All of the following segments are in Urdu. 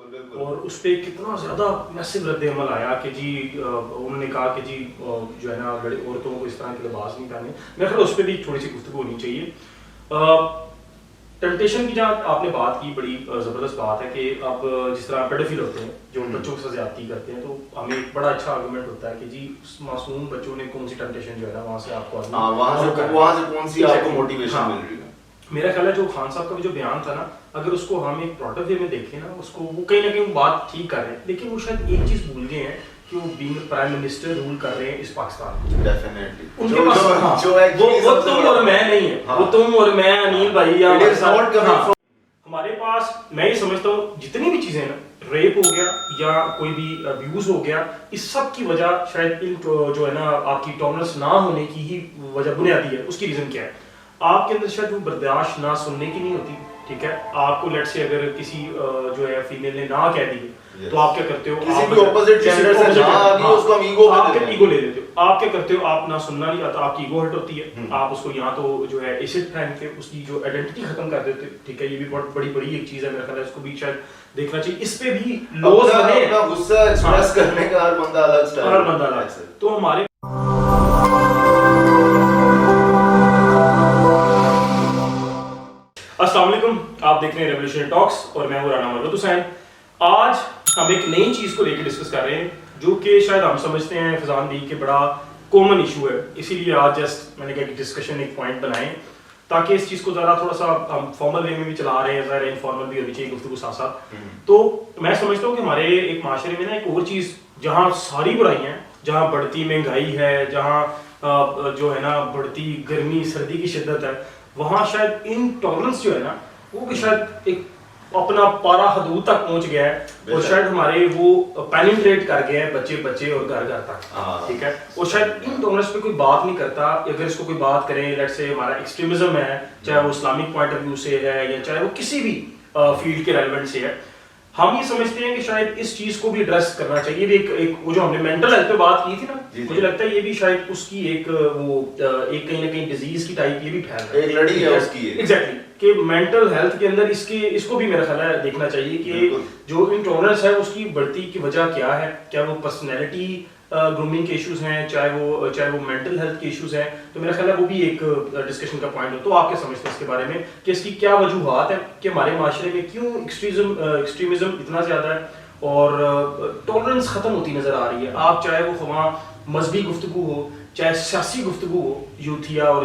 اور اس پہ کتنا زیادہ میسو رد عمل آیا کہ جی انہوں نے کہا کہ جی جو ہے نا عورتوں کو اس طرح کے لباس نہیں پہنے. میرا خیال اس پہ بھی تھوڑی سی گفتگو ہونی چاہیے. ٹیمپٹیشن کی جہاں آپ نے بات کی, بڑی زبردست بات ہے کہ اب جس طرح پیڈوفل ہوتے ہیں جو بچوں کے ساتھ زیادتی کرتے ہیں, تو ہمیں ایک بڑا اچھا آرگومنٹ ہوتا ہے کہ جی معصوم بچوں نے کون سی ٹیمپٹیشن جو ہے نا وہاں سے آپ کو وہاں سے کون سی آپ کو موٹیویشن مل رہی ہے. میرا خیال ہے جو خان صاحب کا بھی جو بیان تھا نا, اگر اس کو ہم ایک پروڈکٹ وے میں دیکھیں نا, اس کو وہ کہیں نہ کہیں بات ٹھیک کر رہے ہیں, لیکن وہ شاید ایک چیز بھول گئے ہیں کہ وہ بینگ پرائم منسٹر رول کر رہے ہیں اس پاکستان کو. ڈیفینیٹلی ان کے پاس وہ تم اور میں نہیں ہے, وہ تم اور میں انیل بھائی یا ہمارے پاس, میں یہ سمجھتا ہوں جتنی بھی چیزیں نا, ریپ ہو گیا یا کوئی بھی ابیوز ہو گیا, اس سب کی وجہ شاید ان جو ہے نا آپ کی ٹالرنس نہ ہونے کی ہی وجہ بنیادی ہے. اس کی ریزن کیا ہے؟ آپ کے اندر شاید وہ برداشت نہ سننے کی نہیں ہوتی. ٹھیک ہے, آپ کو لیٹ سے اگر کسی جو ہے فیمیل نے نہ کہہ دی تو آپ کیا کرتے ہو, کسی بھی اپوزٹ جینڈر سے نہ آ گئی اس کو ہم ایگو لے لیتے ہو. آپ کیا کرتے ہو, آپ نہ سننا نہیں آتا, آپ کی ایگو ہرٹ ہوتی ہے, آپ اس کو یہاں تو جو ہے ایسڈ پھینک کے اس کی جو آئیڈینٹی ختم کر دیتے. ٹھیک ہے, یہ بھی بہت بڑی ایک چیز ہے, میرا خیال ہے اس کو بھی شاید دیکھنا چاہیے. اس پہ بھی لوز بنے, اپنا غصہ ایکسپریس کرنے کا ہر بندہ الگ سٹائل, ہر بندہ الگ. تو ہمارے السلام علیکم, آپ دیکھ رہے ہیں ریولیوشنری ٹاکس اور میں ہوں رانا مربت حسین. آج ہم ایک نئی چیز کو لے کے ڈسکس کر رہے ہیں جو کہ شاید ہم سمجھتے ہیں فضان بھی کہ بڑا کامن ایشو ہے. اسی لیے آج جسٹ میں نے کہا کہ ڈسکشن ایک پوائنٹ بنائیں تاکہ اس چیز کو ذرا تھوڑا سا ہم فارمل وے میں بھی چلا رہے ہیں, ظاہر انفارمل بھی ہونی چاہیے گفتگو ساتھ ساتھ. تو میں سمجھتا ہوں کہ ہمارے ایک معاشرے میں نا ایک اور چیز, جہاں ساری برائیاں ہیں, جہاں بڑھتی مہنگائی ہے, جہاں جو ہے نا بڑھتی گرمی سردی کی شدت ہے, وہاں شاید انٹالرنس جو ہے نا وہ بھی شاید ایک اپنا پارا حدود تک پہنچ گیا ہے, اور شاید ہمارے وہ پینیٹریٹ کر گئے ہیں بچے اور گھر تک. ٹھیک ہے, اور شاید انٹالرنس پہ کوئی بات نہیں کرتا. اگر اس کو کوئی بات کریں, لیٹ سے ہمارا ایکسٹریمزم ہے, چاہے وہ اسلامک پوائنٹ آف ویو سے ہے یا چاہے وہ کسی بھی فیلڈ کے ریلیونٹ سے ہے, ہم یہ سمجھتے ہیں کہ شاید اس چیز کو بھی ایڈریس کرنا چاہیے. بھی ایک وہ جو ہم نے مینٹل ہیلتھ پہ بات کی تھی نا, مجھے لگتا ہے یہ بھی شاید اس کی ایک وہ ایک کہیں نہ کہیں ڈیزیز کی ٹائپ یہ بھی پھیل رہا ہے, ایک لڑی ہے اس کی. ایگزیکٹلی, کہ مینٹل ہیلتھ کے اندر اس کو بھی میرا خیال ہے دیکھنا چاہیے کہ جو انٹالرنس ہے اس کی بڑھتی کی وجہ کیا ہے. کیا وہ پرسنالٹی گرومنگ کے ایشوز ہیں, چاہے وہ مینٹل ہیلتھ کے ایشوز ہیں. تو میرا خیال ہے وہ بھی ایک ڈسکشن کا پوائنٹ ہو. تو آپ کیا سمجھتے ہیں اس کے بارے میں کہ اس کی کیا وجوہات ہیں کہ ہمارے معاشرے میں کیوں ایکسٹریمزم اتنا زیادہ ہے اور ٹالرنس ختم ہوتی نظر آ رہی ہے. آپ چاہے وہ خواہ مذہبی گفتگو ہو, چاہے سیاسی گفتگو ہو, یوتھیا اور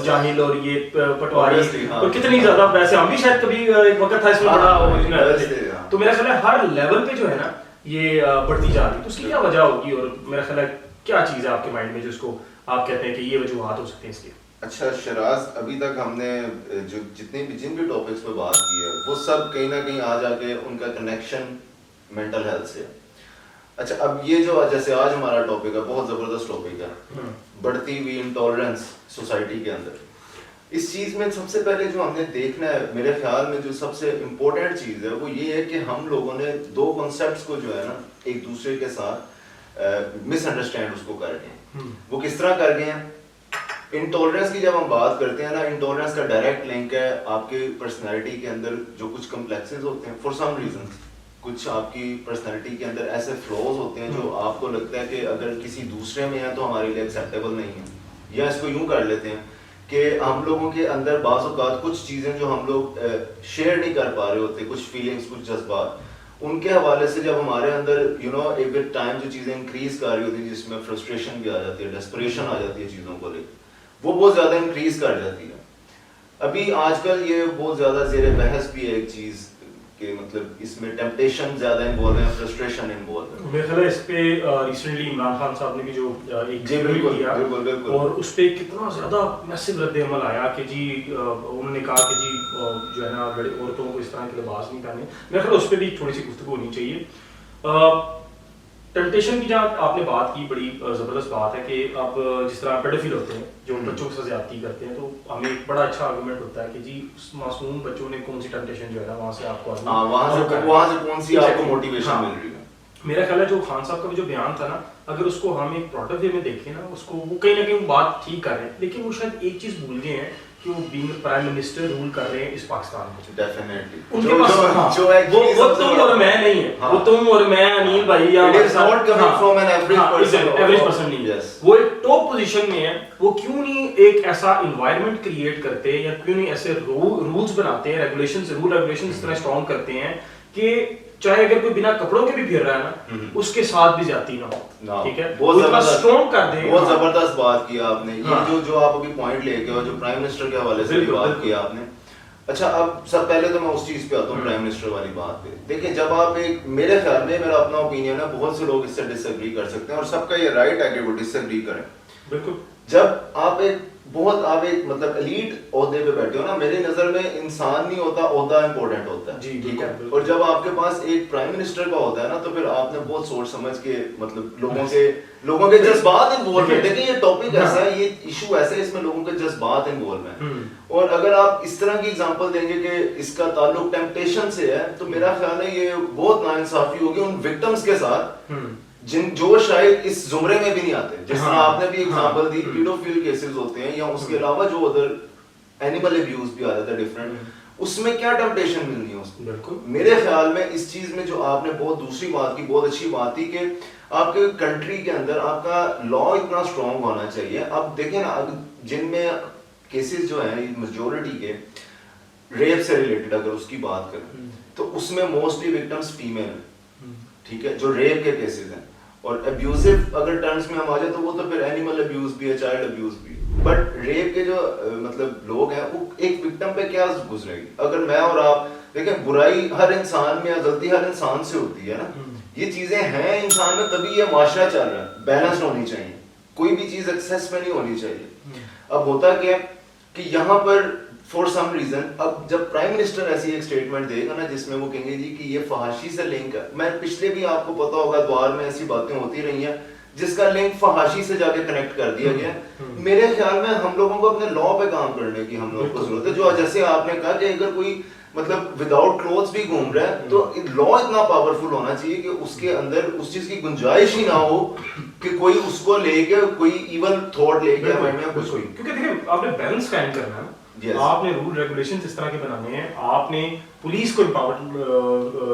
جاہل اور یہ پٹواری اور کتنی زیادہ پیسے, ہم بھی شاید کبھی ایک وقت تھا اس میں بڑا. تو میرا خیال ہے ہر لیول پہ جو ہے نا یہ بڑھتی جا رہی ہے. تو اس کی کیا وجہ ہوگی, اور میرا خیال ہے کیا چیز ہے آپ کے مائنڈ میں جس کو آپ کہتے ہیں کہ یہ وجوہات ہو سکتے ہیں اس کے؟ اچھا شراز, ابھی تک ہم نے جو جن بھی ٹاپکس پہ بات کی ہے وہ سب کہیں نہ کہیں آ جا کے ان کا کنیکشن مینٹل ہیلتھ سے. اچھا, اب یہ جو جیسے آج ہمارا ٹاپک ہے بہت زبردست ٹاپک ہے, بڑھتی ہوئی انٹالرنس سوسائٹی کے اندر. اس چیز میں سب سے پہلے جو ہم نے دیکھنا ہے, میرے خیال میں جو سب سے امپورٹنٹ چیز ہے وہ یہ ہے کہ ہم لوگوں نے دو کنسیپٹس کو جو ہے نا ایک دوسرے کے ساتھ مس انڈرسٹینڈ اس کو کر گئے ہیں. وہ کس طرح کر گئے ہیں؟ انٹالرنس کی جب ہم بات کرتے ہیں نا, انٹالرنس کا ڈائریکٹ لنک ہے آپ کے پرسنالٹی کے اندر جو کچھ کمپلیکسز ہوتے ہیں فار سم ریزنس. کچھ آپ کی پرسنالٹی کے اندر ایسے فلوز ہوتے ہیں جو آپ کو لگتا ہے کہ اگر کسی دوسرے میں ہے تو ہمارے لیے ایکسیپٹیبل نہیں ہے. یا اس کو یوں کر لیتے ہیں کہ ہم لوگوں کے اندر بعض اوقات کچھ چیزیں جو ہم لوگ شیئر نہیں کر پا رہے ہوتے, کچھ فیلنگس, کچھ جذبات, ان کے حوالے سے جب ہمارے اندر ایک ٹائم جو چیزیں انکریز کر رہی ہوتی ہیں جس میں فرسٹریشن بھی آ جاتی ہے, ڈیسپریشن آ جاتی ہے چیزوں کو لے کے, وہ بہت زیادہ انکریز کر جاتی ہے. ابھی آج کل یہ بہت زیادہ زیر بحث بھی ہے ایک چیز کہ مطلب اس میں ٹیمپٹیشن زیادہ انوالو ہے, فرسٹریشن انوالو ہے. میرے خیال ہے اس پہ ریسنٹلی عمران خان صاحب نے بھی جو ایک انٹرویو کیا اور اس پہ کتنا زیادہ میسو رد عمل آیا کہ جی انہوں نے کہا کہ جی جو ہے نا عورتوں کو اس طرح کے لباس نہیں پہنے. میرے خیال اس پہ بھی تھوڑی سی گفتگو ہونی چاہیے. ٹیمپٹیشن کی جہاں آپ نے بات کی, بڑی زبردست بات ہے کہ اب جس طرح پیڈوفل ہوتے ہیں جو بچوں کے ساتھ زیادتی کرتے ہیں, تو ہمیں ایک بڑا اچھا آرگومنٹ ہوتا ہے کہ جی معصوم بچوں نے کون سی ٹیمپٹیشن جو ہے نا وہاں سے آپ کو وہاں سے کون سی آپ کو موٹیویشن مل رہی ہے. میرا خیال ہے جو خان صاحب کا بھی جو بیان تھا نا, اگر اس کو ہم ایک پروڈکٹ وے میں دیکھیں نا, اس کو وہ کہیں نہ کہیں بات ٹھیک کر رہے ہیں, لیکن وہ شاید ایک چیز بھول گئے ہیں کہ وہ بینگ پرائم منسٹر رول کر رہے ہیں اس پاکستان کو. ڈیفینیٹلی ان کے پاس وہ تم اور میں نہیں ہے, وہ تم اور میں انیل بھائی یا ایوریج پرسن نہیں ہے, وہ ایک ٹاپ پوزیشن میں ہے. وہ کیوں نہیں ایک ایسا انوائرمنٹ کریٹ کرتے یا کیوں نہیں ایسے رولز بناتے ہیں, ریگولیشنز اس طرح اسٹرانگ کرتے ہیں کہ چاہے اگر کوئی بنا کپڑوں کے بھی پھر رہا ہے نا, اس کے ساتھ بھی جاتی نہ ہو. ٹھیک ہے, بہت اسٹرانگ کر دیں. بہت زبردست بات کیا آپ نے, یہ جو آپ ابھی پوائنٹ لے کے اور جو پرائم منسٹر کے حوالے سے بات کیا آپ نے. اچھا, اب سب پہلے تو میں اس چیز پہ آتا ہوں, پرائم منسٹر والی بات پہ. دیکھیں, جب آپ ایک, میرے خیال میں, میرا اپنا اوپینین ہے, بہت سے لوگ اس سے ڈس ایگری کر سکتے ہیں اور سب کا یہ رائٹ ہے کہ وہ ڈس ایگری کریں. بالکل. جب آپ ایک مطلب ایلیٹ عہدے پہ بیٹھے ہو نا, میری نظر میں انسان نہیں ہوتا, عہدہ امپورٹنٹ ہوتا ہے. جی ٹھیک ہے, اور جب آپ کے پاس ایک پرائم منسٹر کا ہوتا ہے نا, تو پھر آپ نے بہت سوچ سمجھ کے مطلب لوگوں کے جذبات انوالو ہیں. دیکھیں, یہ ٹاپک ایسا ہے, یہ ایشو ایسا ہے, اس میں لوگوں کے جذبات انوالو ہیں. اور اگر آپ اس طرح کی اگزامپل دیں گے کہ اس کا تعلق ٹیمپٹیشن سے ہے, تو میرا خیال ہے یہ بہت ناانصافی ہوگی ان وکٹمز کے ساتھ جو شاید اس زمرے میں بھی نہیں آتے. جس طرح آپ نے بھی ایگزامپل دی, پیڈوفیل کیسز ہوتے ہیں, یا اس کے علاوہ جو ادھر اینیمل ابیوز بھی آ جاتا ہے ڈفرینٹ, اس میں کیا ٹیمپٹیشن ملنی ہے اس کو. بالکل, میرے خیال میں اس چیز میں جو آپ نے بہت دوسری بات کی, بہت اچھی بات تھی کہ آپ کے کنٹری کے اندر آپ کا لا اتنا اسٹرانگ ہونا چاہیے. اب دیکھیں نا, جن میں کیسز جو ہیں میجورٹی کے ریپ سے ریلیٹڈ اگر اس کی بات کریں, تو اس میں موسٹلی وکٹمز فیمیل ہیں. ٹھیک ہے, جو ریپ کے کیسز ہیں. اور ابیوزو اگر ٹرمز میں ہم آ جائیں تو وہ تو پھر اینیمل ابیوز بھی ہے, چائلڈ ابیوز بھی. بٹ ریپ کے جو مطلب لوگ ہیں, وہ ایک وکٹم پہ کیا گزرے گی. اگر میں اور آپ دیکھیں, برائی ہر انسان میں, غلطی ہر انسان سے ہوتی ہے نا, یہ چیزیں ہیں انسان میں, تبھی یہ معاشرہ چل رہا ہے. بیلنس ہونی چاہیے, کوئی بھی چیز ایکسیس میں نہیں ہونی چاہیے. اب ہوتا کیا کہ یہاں پر فور سم ریزن, اب جب پرائم منسٹر ایسی ایک اسٹیٹمنٹ دے گا نا جس میں وہ کہیں گے جی کہ یہ فحاشی سے لنک ہے, میں پچھلے بھی آپ کو پتا ہوگا دوار میں ایسی باتیں ہوتی رہی ہیں جس کا لنک فحاشی سے جا کے کنیکٹ کر دیا گیا. میرے خیال میں ہم لوگوں کو اپنے لا پہ کام کرنے کی ہم لوگوں کو ضرورت ہے. جو جیسے آپ نے کہا کہ اگر کوئی مطلب وداؤٹ کلوتھس بھی گھوم رہا ہے, تو لا اتنا پاورفل ہونا چاہیے کہ اس کے اندر اس چیز کی گنجائش ہی نہ ہو کہ کوئی اس کو لے کے کوئی ایون تھاٹ لے کے ہمیں کچھ ہوئی. کیونکہ دیکھیں, آپ نے بیلنس قائم کرنا ہے, آپ نے رول ریگولیشنز اس طرح کے بنانے ہیں, آپ نے پولیس کو امپاور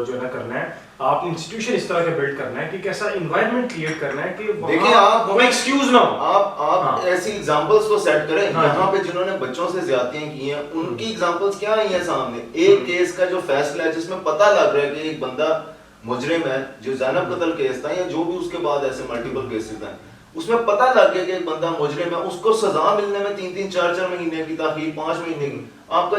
جو ہے نا کرنا ہے, آپ نے انسٹیٹیوشن اس طرح کا بلڈ کرنا ہے کہ کیسا انوائرمنٹ کریٹ کرنا ہے کہ دیکھیں آپ ایکسکیوز نہ ہو. آپ ایسی ایگزامپلس کو سیٹ کریں. یہاں پہ جنہوں نے بچوں سے زیادتیاں کی ہیں, ان کی ایگزامپلس کیا آئی ہیں سامنے. ایک کیس کا جو فیصلہ ہے جس میں پتہ لگ رہا ہے کہ ایک بندہ مجرم ہے, جو زینب قتل کیس تھا یا جو بھی اس کے بعد ایسے ملٹیپل کیسز ہیں, اس میں پتہ لگ گیا کہ ایک بندہ مجرم ہے, اس کو سزا ملنے میں 3-3 4-4 مہینے کی تاخیر, 5 مہینے کی. آپ کا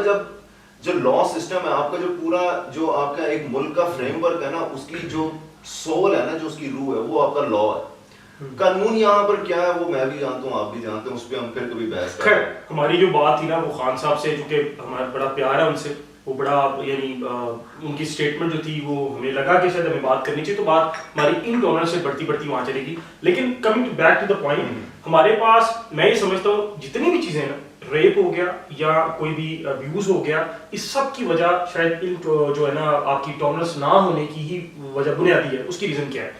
جو لا سسٹم ہے, آپ کا جو پورا جو آپ کا ایک ملک کا فریم ورک ہے نا, اس کی جو سول ہے نا, جو اس کی روح ہے, وہ آپ کا لا ہے. قانون یہاں پر کیا ہے وہ میں بھی جانتا ہوں, آپ بھی جانتے ہیں, اس پہ ہم پھر کبھی بحث کریں. خیر, ہماری جو بات تھی نا وہ خان صاحب سے, جو کہ ہمارا بڑا پیار ہے ان سے, وہ بڑا یعنی ان کی اسٹیٹمنٹ جو تھی وہ ہمیں لگا کہ شاید ہمیں بات کرنی چاہیے, تو بات ہماری ان ڈونر سے بڑھتی وہاں چلے گی. لیکن coming back to the point, ہمارے پاس میں یہ سمجھتا ہوں جتنی بھی چیزیں نا, ریپ ہو گیا یا کوئی بھی ابیوز ہو گیا, اس سب کی وجہ شاید ان جو ہے نا آپ کی ٹالرنس نہ ہونے کی ہی وجہ بنیادی ہے. اس کی ریزن کیا ہے,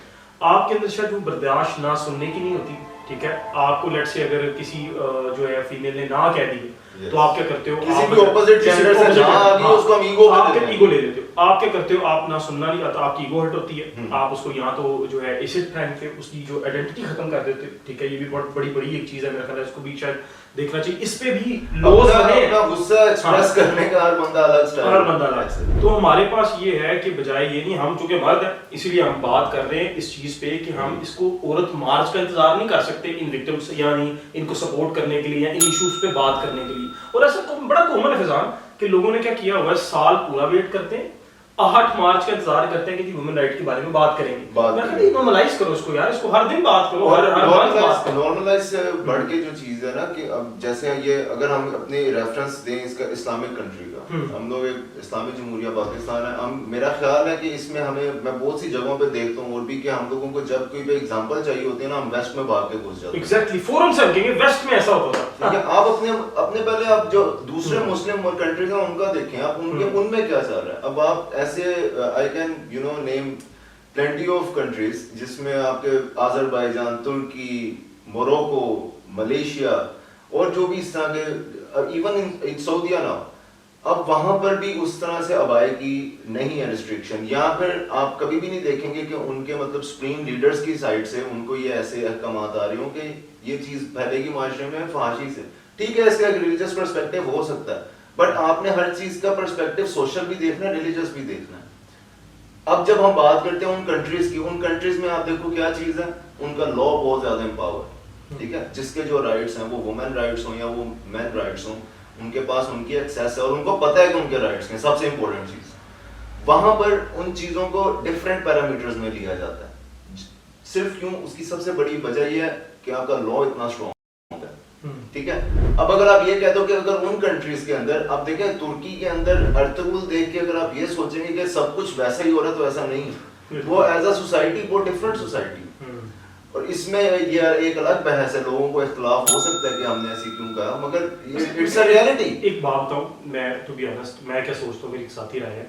آپ کے اندر شاید وہ برداشت نہ سننے کی نہیں ہوتی. ٹھیک ہے, آپ کو لیٹ سے اگر کسی جو ہے فیمیل نے نہ کہہ دی تو آپ کیا کرتے ہو, کسی بھی اپوزٹ جینڈر سے نہ آ گئی اس کو ہم ایگو آپ ایگو لے لیتے ہو. آپ کیا کرتے ہو, آپ نہ سننا نہیں آتا, آپ کی ایگو ہرٹ ہوتی ہے, آپ اس کو یہاں تو جو ہے ایسڈ پھینک کے اس کی جو آئیڈینٹی ختم کر دیتے. ٹھیک ہے, یہ بھی بہت بڑی ایک چیز ہے, میرا خیال ہے اس کو بھی شاید دیکھنا چاہیے. اس پہ بھی لوز بنے, اپنا غصہ ایکسپریس کرنے کا ہر بندہ الگ سٹائل, ہر بندہ الگ. تو ہمارے پاس یہ ہے کہ بجائے یہ نہیں, ہم چونکہ مرد ہیں اسی لیے ہم بات کر رہے ہیں اس چیز پہ کہ ہم اس کو عورت مارچ کا انتظار نہیں کر سکتے ان وکٹمس, یعنی ان کو سپورٹ کرنے کے لیے یا ان ایشوز پہ بات کرنے کے لیے. اور ایسا بڑا کامن ہے فضان کہ لوگوں نے کیا کیا ہوا ہے, سال پورا ویٹ کرتے ہیں, 8 مارچ کا انتظار کرتے ہیں کہ جی وومن رائٹ کے بارے میں بات کریں گے. میں کہتا ہوں نارملائز کرو اس کو یار, اس کو ہر دن بات کرو, ہر منتھ بات کرو. نارملائز سے بڑھ کے جو چیز ہے نا کہ اب جیسے یہ اگر ہم اپنے ریفرنس دیں اس کا اسلامک کنٹری کا, ہم لوگ ایک اسلامی جمہوریہ پاکستان ہے, ہم میرا خیال ہے کہ اس میں ہمیں, میں بہت سی جگہوں پہ دیکھتا ہوں اور بھی کہ ہم لوگوں کو جب کوئی بھی ایگزامپل چاہیے ہوتی ہے نا, ہم ویسٹ میں بھاگ کے گھس جاتے ہیں. ایگزیکٹلی, فوراً سے ہم کہیں گے ویسٹ میں ایسا ہوتا تھا. آپ اپنے پہلے آپ جو دوسرے مسلم کنٹری کا ان کا دیکھیں, آپ ان میں کیا چل رہا ہے. اب آپ ایسے I can name plenty of countries جس میں آپ کے آذربائیجان, ترکی, موروکو, ملیشیا اور جو بھی اس طرح کے ایون ان سعودیہ نا, اب وہاں پر بھی اس طرح سے ابائے کی نہیں ہے ریسٹرکشن. یا پھر آپ کبھی بھی نہیں دیکھیں گے کہ ان کے مطلب سپریم لیڈرز کی سائڈ سے ان کو یہ ایسے احکامات آ رہے ہوں کہ یہ چیز پہلے کی معاشرے میں فحاشی سے. ٹھیک ہے, اس کا ایک ریلیجس پرسپیکٹیو ہو سکتا ہے, بٹ آپ نے ہر چیز کا پرسپیکٹیو سوشل بھی دیکھنا ہے, ریلیجس بھی دیکھنا ہے. اب جب ہم بات کرتے ہیں ان کنٹریز کی, ان کنٹریز میں آپ دیکھو کیا چیز ہے, ان کا لا بہت زیادہ امپاور, ٹھیک ہے, جس کے جو رائٹس ہیں وہ وومن رائٹس ہوں یا وہ مین رائٹس ہوں, ان کے پاس ان کی ایکسیس ہے اور ان کو پتہ ہے کہ ان کے رائٹس ہیں. سب سے امپورٹنٹ چیز, وہاں پر ان چیزوں کو ڈفرینٹ پیرامیٹرز میں لیا جاتا ہے. صرف کیوں, اس کی سب سے بڑی وجہ یہ ہے کہ آپ کا لا اتنا اسٹرانگ ہے, ٹھیک ہے. اب اگر آپ یہ کہتے ہو کہ اگر ان کنٹریز کے اندر آپ دیکھیں, ترکی کے اندر ارطغرل دیکھ کے اگر آپ یہ سوچیں گے کہ سب کچھ ویسا ہی ہو رہا ہے, تو ایسا نہیں ہے. وہ ایز اے سوسائٹی وہ ڈفرینٹ سوسائٹی, اور اس میں یہ ایک الگ بحث ہے, لوگوں کو اختلاف ہو سکتا ہے کہ ہم نے ایسی کیوں کہا, مگر اٹس اے ریئلٹی. ایک بات بتاؤں, میں ٹو بی آنیسٹ میں کیا سوچتا ہوں, میری ساتھی رائے ہے,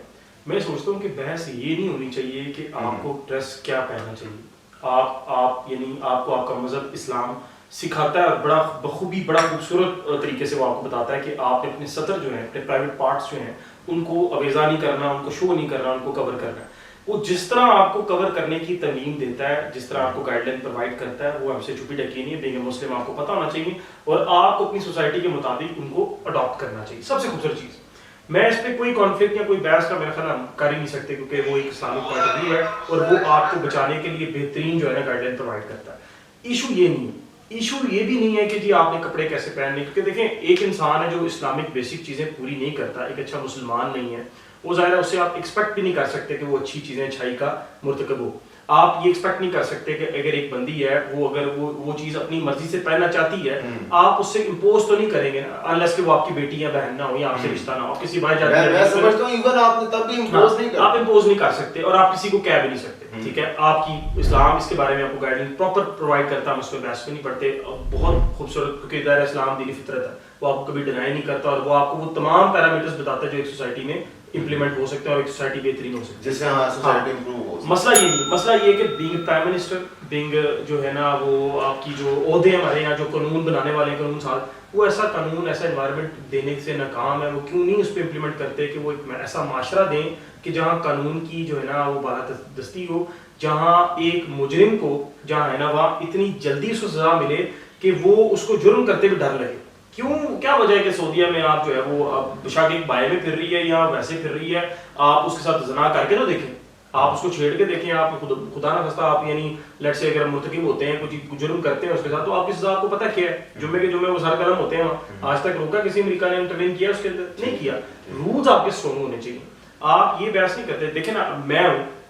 میں سوچتا ہوں کہ بحث یہ نہیں ہونی چاہیے کہ آپ کو ڈریس کیا پہننا چاہیے. آپ یعنی آپ کو آپ کا مذہب اسلام سکھاتا ہے اور بڑا بخوبی بڑا خوبصورت طریقے سے وہ آپ کو بتاتا ہے کہ آپ نے اپنے سطر جو ہیں, اپنے پرائیویٹ پارٹس جو ہیں, ان کو اویزا نہیں کرنا, ان کو شو نہیں کرنا, ان کو کور کرنا ہے. وہ جس طرح آپ کو کور کرنے کی تعلیم دیتا ہے, جس طرح آپ کو گائیڈ لائن پرووائڈ کرتا ہے, وہ ہم سے چھپی ڈھکی نہیں ہے. بینگ اے مسلم آپ کو پتہ ہونا چاہیے اور آپ کو اپنی سوسائٹی کے مطابق ان کو اڈاپٹ کرنا چاہیے. سب سے خوبصورت چیز, میں اس پہ کوئی کانفلکٹ یا کوئی بحث کا میرا خیال ہم کر ہی نہیں سکتے, کیونکہ وہ ایک اسلامک پوائنٹ آف ویو ہے اور وہ آپ کو بچانے کے لیے بہترین جو ہے نا گائیڈ لائن پرووائڈ کرتا ہے. ایشو یہ نہیں ہے, ایشو یہ بھی نہیں ہے کہ جی آپ نے کپڑے کیسے پہننے, کیونکہ دیکھیں ایک انسان ہے جو اسلامک بیسک چیزیں پوری نہیں کرتا, ایک اچھا مسلمان نہیں ہے, وہ ظاہر ہے اس سے آپ ایکسپیکٹ بھی نہیں کر سکتے کہ وہ اچھی چیزیں اچھائی کا مرتکب ہو. آپ یہ ایکسپیکٹ نہیں کر سکتے کہ اگر ایک بندی ہے وہ اگر وہ چیز اپنی مرضی سے پہننا چاہتی ہے, آپ اس سے امپوز تو نہیں کریں گے نا, انلیس کہ وہ آپ کی بیٹی یا بہن نہ ہو یا آپ سے رشتہ نہ ہو. کسی بھائی جاتی ہے, میں سمجھتا ہوں ایون آپ تب بھی امپوز نہیں آپ امپوز نہیں کر سکتے اور آپ کسی کو کہہ بھی نہیں سکتے, ٹھیک ہے. آپ کی اسلام اس کے بارے میں آپ کو گائیڈنس پراپر پرووائڈ کرتا ہے, ہم اس پہ بحث بھی نہیں پڑھتے. بہت خوبصورت, کیونکہ دائرہ اسلام دینی فطرت ہے, وہ آپ کو کبھی ڈینائی نہیں کرتا اور وہ آپ کو وہ تمام پیرامیٹرز بتاتا ہے جو ایک سوسائٹی میں امپلیمنٹ ہو سکتا ہے اور ایک سوسائٹی بہترین ہو سکتی ہے, جس سے سوسائٹی امپروو ہو. مسئلہ یہ نہیں, مسئلہ یہ کہ بینگ پرائم منسٹر, بینگ جو ہے نا وہ آپ کی جو عہدے ہیں ہمارے یہاں, جو قانون بنانے والے قانون ساز, وہ ایسا قانون ایسا انوائرمنٹ دینے سے ناکام ہے. وہ کیوں نہیں اس پہ امپلیمنٹ کرتے کہ وہ ایک ایسا معاشرہ دیں کہ جہاں قانون کی جو ہے نا وہ بالادستی ہو, جہاں ایک مجرم کو جہاں ہے نا وہاں اتنی جلدی اس کو سزا ملے کہ وہ اس کو جرم کرتے ہوئے ڈر لگے. کیوں, کیا وجہ ہے کہ سعودیہ میں آپ جو ہے وہ اب بشا کے ایک بائے میں پھر رہی ہے یا ویسے پھر رہی ہے, آپ اس کے ساتھ زنا کر کے تو دیکھیں, آپ اس کو چھیڑ کے دیکھیں, آپ خدا نہ خواستہ آپ یعنی لیٹ سے اگر مرتکب ہوتے ہیں, کچھ جرم کرتے ہیں اس کے ساتھ, تو آپ کی سزا آپ کو پتہ کیا ہے, جمعے کے جمعے وہ سر قلم ہوتے ہیں. آج تک روکا کسی امریکہ نے انٹروین کیا اس کے اندر, نہیں کیا. رولز آپ کے اسٹرانگ ہونے چاہیے. آپ یہ بحث نہیں کرتے. دیکھیں نا,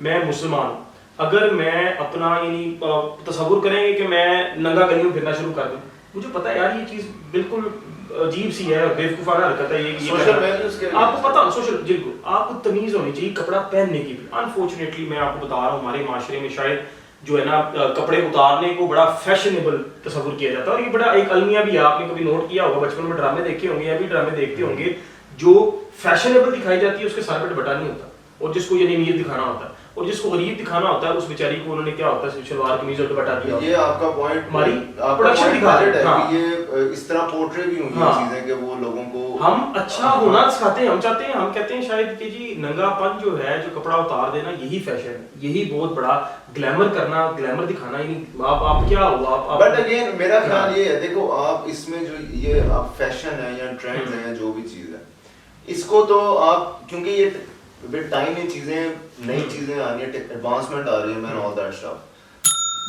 میں مسلمان ہوں, اگر میں اپنا یعنی تصور کریں گے کہ میں ننگا گلیوں میں پھرنا شروع کر دوں, مجھے پتا ہے یار یہ چیز بالکل عجیب سی ہے, بیوقوفانہ حرکت ہے یہ. سوشل ویلیوز کے آپ کو پتا سوشل, بالکل آپ کو تمیز ہونی چاہیے کپڑا پہننے کی بھی. انفارچونیٹلی میں آپ کو بتا رہا ہوں, ہمارے معاشرے میں شاید جو ہے نا کپڑے اتارنے کو بڑا فیشنیبل تصور کیا جاتا ہے, اور یہ بڑا ایک المیہ بھی ہے. آپ نے کبھی نوٹ کیا ہوگا, بچپن میں ڈرامے دیکھے ہوں گے یا بھی ڈرامے دیکھتے ہوں گے, جو فیشنیبل دکھائی جاتی ہے اس کے سر پہ دوپٹہ نہیں ہوتا, اور جس کو یعنی امیر دکھانا ہوتا ہے اور جس کو غریب دکھانا ہوتا ہے اس بیچاری کو انہوں نے کیا ہوتا ہے شلوار قمیض اور دوپٹہ دیا. یہ آپ کا پوائنٹ, ہماری پروڈکشن دکھا رہا ہے کہ یہ اس طرح پورٹری بھی ہوئی ہیں چیزیں کہ وہ لوگوں کو ہم اچھا ہونا سکھاتے ہیں. ہم چاہتے ہیں, ہم کہتے ہیں شاید کہ جی ننگا پن جو ہے, جو کپڑا اتار دینا, یہی فیشن ہے, یہی بہت بڑا گلیمر کرنا, گلیمر دکھانا. یعنی آپ کیا ہوا, بٹ اگین میرا خیال یہ ہے, دیکھو آپ اس میں جو یہ آپ فیشن ہے یا ٹرینڈز ہیں, جو بھی چیز ہے, اس کو تو آپ کیونکہ یہ ود ٹائم یہ چیزیں نئی چیزیں آ رہی ہیں, ایڈوانسمنٹ آ رہی ہے, مین آل دیٹ اسٹف.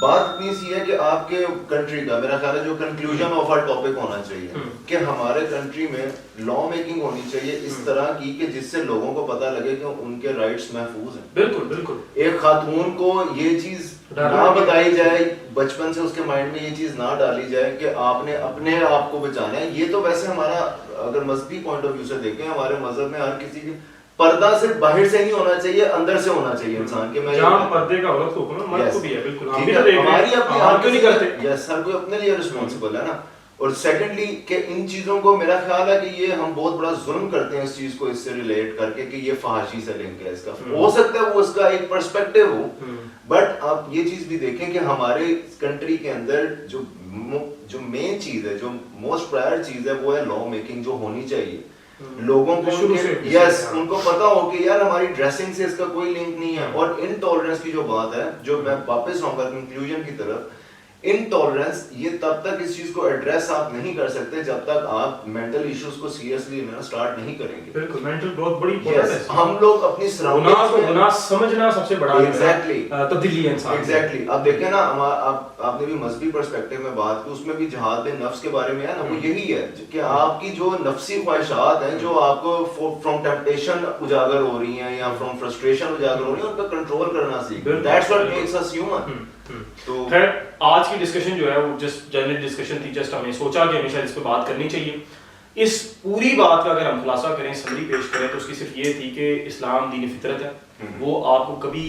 بات اتنی سی ہے کہ آپ کے کنٹری کا میرا خیال ہے جو کنکلوژن آف آر ٹاپک ہونا چاہیے کہ ہمارے کنٹری میں لا میکنگ ہونی چاہیے اس طرح کی کہ جس سے لوگوں کو پتہ لگے کہ ان کے رائٹس محفوظ ہیں. بالکل بالکل. ایک خاتون کو یہ چیز نہ بتائی جائے, بچپن سے اس کے مائنڈ میں یہ چیز نہ ڈالی جائے کہ آپ نے اپنے آپ کو بچانا ہے. یہ تو ویسے ہمارا اگر مذہبی پوائنٹ آف ویو سے دیکھیں, ہمارے مذہب میں ہر کسی کی پردہ صرف باہر سے نہیں ہونا چاہیے, اندر سے ہونا چاہیے انسان کے. میں جہاں پردے کا عورت کو نا, مرد کو بھی ہے. بالکل ہماری اپنی ہم کیوں نہیں کرتے, یس ہر کوئی اپنے لیے رسپانسبل ہے نا. اور سیکنڈلی کہ ان چیزوں کو میرا خیال ہے کہ یہ ہم بہت بڑا ظلم کرتے ہیں اس چیز کو اس سے ریلیٹ کر کے کہ یہ فحاشی سے لنک ہے اس کا. ہو سکتا ہے وہ اس کا ایک پرسپیکٹیو ہو, بٹ آپ یہ چیز بھی دیکھیں کہ ہمارے کنٹری کے اندر جو مین چیز ہے, جو موسٹ پرائر چیز ہے, وہ ہے لا میکنگ جو ہونی چاہیے. لوگوں کو ان کو پتا ہو کہ یار ہماری ڈریسنگ سے اس کا کوئی لنک نہیں ہے. اور انٹالرنس کی جو بات ہے, جو میں واپس آؤں گا کنکلوژن کی طرف, انٹالرنس یہ تب تک اس چیز کو ایڈریس آپ نہیں کر سکتے جب تک آپ مینٹل ایشوز کو سیریسلی لینا سٹارٹ نہیں کریں گے. بالکل, مینٹل گروتھ بڑی امپورٹنٹ ہے. ہم لوگ اپنی گناہ کو گناہ سمجھنا سب سے بڑا ایگزیکٹلی تبدیلی ہے انسان. ایگزیکٹلی. اب دیکھیں نا, آپ نے بھی مذہبی پرسپیکٹو میں بات کی, اس میں بھی جہاد نفس کے بارے میں ہے نا, وہ یہی ہے کہ آپ کی جو نفسی خواہشات ہیں جو آپ کو فرام ٹیمپٹیشن اجاگر ہو رہی ہیں یا فرام فرسٹریشن اجاگر ہو رہی ہیں, ان کا کنٹرول کرنا سیکھیں. That's what makes us human. تو خیر آج کی ڈسکشن جو ہے وہ جسٹ جنرل ڈسکشن تھی, جسٹ ہم نے سوچا کہ ہمیشہ اس پہ بات کرنی چاہیے. اس پوری بات کا اگر ہم خلاصہ کریں, سمری پیش کریں, تو اس کی صرف یہ تھی کہ اسلام دین فطرت ہے. وہ آپ کو کبھی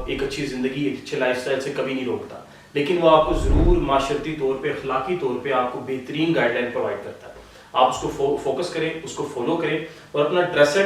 ایک اچھی زندگی, ایک اچھے لائف سٹائل سے کبھی نہیں روکتا, لیکن وہ آپ کو ضرور معاشرتی طور پہ, اخلاقی طور پہ آپ کو بہترین گائیڈ لائن پرووائڈ کرتا ہے. آپ اس کو فوکس کریں, اس کو فالو کریں, اور اپنا ڈریس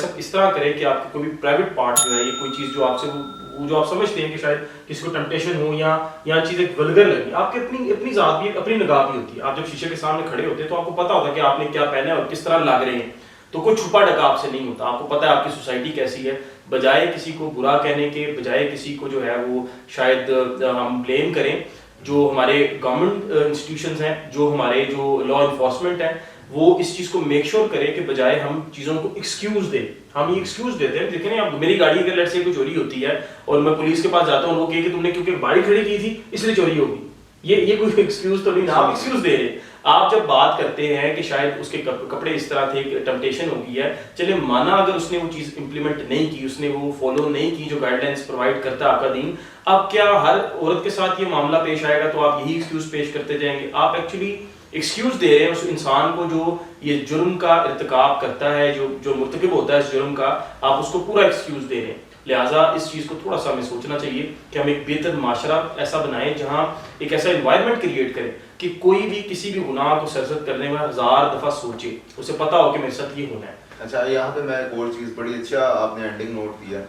اپ اس طرح کریں کہ آپ کی کوئی پرائیویٹ پارٹ جو ہے, یہ کوئی چیز جو آپ سے وہ جو آپ سمجھتے ہیں کہ شاید کسی کو ٹمپٹیشن ہو یا چیز ایک ولگر لگی, آپ کی اپنی ذات بھی, اپنی نگاہ بھی ہوتی ہے. آپ جب شیشے کے سامنے کھڑے ہوتے ہیں تو آپ کو پتا ہوتا ہے کہ آپ نے کیا پہنا ہے اور کس طرح لگ رہے ہیں. تو کوئی چھپا ڈکا آپ سے نہیں ہوتا, آپ کو پتا ہے آپ کی سوسائٹی کیسی ہے. بجائے کسی کو برا کہنے کے, بجائے کسی کو جو ہے وہ شاید ہم بلیم کریں, جو ہمارے گورنمنٹ انسٹیٹیوشنز ہیں, جو ہمارے جو لا انفورسمنٹ ہیں, وہ اس چیز کو میک شیور کرے کہ بجائے ہم چیزوں کو ایکسکیوز دیں. ہم یہ ایکسکیوز دیتے ہیں, دیکھیں اب میری گاڑی اگر لیٹ سے کوئی چوری ہوتی ہے اور میں پولیس کے پاس جاتا ہوں, وہ کہے کہ تم نے کیونکہ گاڑی کھڑی کی تھی اس لیے چوری ہوگی, یہ کوئی ایکسکیوز تو نہیں. آپ ایکسکیوز دے رہے ہیں. آپ جب بات کرتے ہیں کہ شاید اس کے کپڑے اس طرح تھے, ٹمپٹیشن ہو گئی ہے, چلے مانا اگر اس نے وہ چیز امپلیمنٹ نہیں کی, اس نے وہ فالو نہیں کی جو گائیڈ لائنس پرووائڈ کرتا ہے آپ کا دین, اب کیا ہر عورت کے ساتھ یہ معاملہ پیش آئے گا تو آپ یہی ایکسکیوز پیش کرتے جائیں گے؟ آپ ایکچولی ایکسکیوز دے رہے ہیں اس انسان کو جو یہ جرم کا ارتکاب کرتا ہے, جو مرتکب ہوتا ہے اس جرم کا, آپ اس کو پورا ایکسکیوز دے رہے ہیں. لہٰذا اس چیز کو تھوڑا سا ہمیں سوچنا چاہیے کہ ہم ایک بہتر معاشرہ ایسا بنائیں جہاں ایک ایسا انوائرمنٹ کریٹ کریں کہ کوئی بھی کسی بھی گناہ کو سرزد کرنے میں 1000 دفعہ سوچے, اسے پتا ہو کہ میرے ساتھ یہ ہونا ہے. اچھا, یہاں پہ میں ایک اور چیز, بڑی اچھا آپ نے اینڈنگ نوٹ دیا,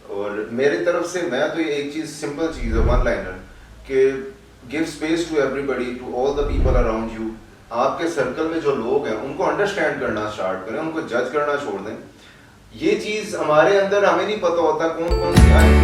اور میری طرف سے میں تو یہ ایک چیز, سمپل چیز ہے, ون لائنر, کہ give space to everybody, to all the people around you. آپ کے سرکل میں جو لوگ ہیں ان کو انڈرسٹینڈ کرنا اسٹارٹ کریں, ان کو جج کرنا چھوڑ دیں. یہ چیز ہمارے اندر ہمیں نہیں پتہ ہوتا کون سی